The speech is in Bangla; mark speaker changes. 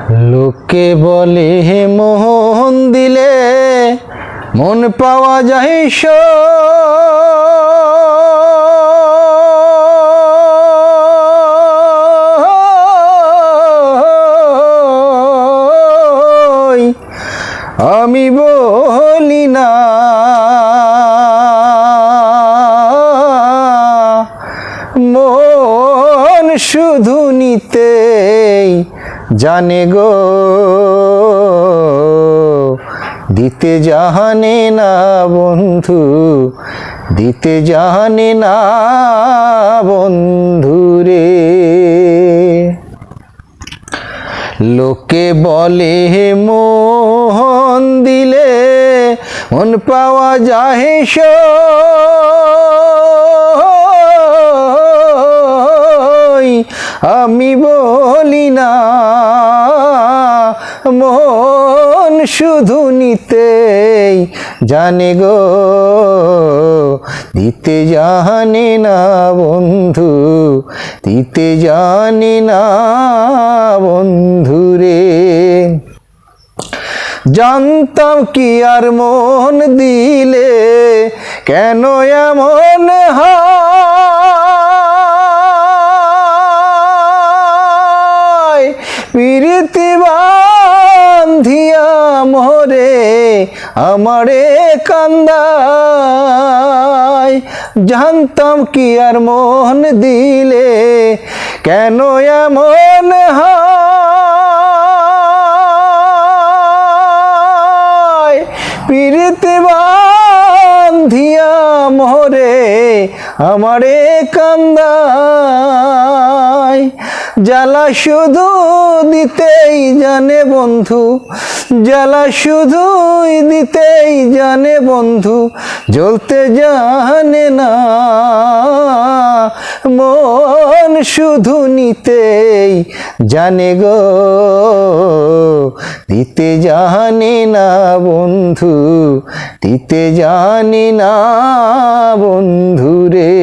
Speaker 1: লোকে বলে মোহন দিলে মন পাওয়া যায় সই, আমি বলি না। মন শুধু নিতেই জানে গো, দিতে জানে না বন্ধু, দিতে জানে না বন্ধুরে। লোকে বলে মোহন দিলে মন পাওয়া যায় সই, আমি বলি না। মন শুধু নিতেই জানে গো, দিতে জানে না বন্ধু, দিতে জানে না বন্ধুরে। জানতাম কি আর মন দিলে কেন এমন হয়, প্রীতি বান্ধিয়া মোরে আমারে কান্দায়। জানতাম কি আর মন দিলে কেন এমন হয়, প্রীতি বান্ধিয়া মোরে আমারে কান্দায়। জ্বালা শুধু দিতেই জানে বন্ধু, জ্বালা শুধুই দিতেই জানে বন্ধু, জ্বলতে জানে না। মন শুধু নিতেই জানে গো, দিতে জানে না বন্ধু, দিতে জানে না বন্ধুরে।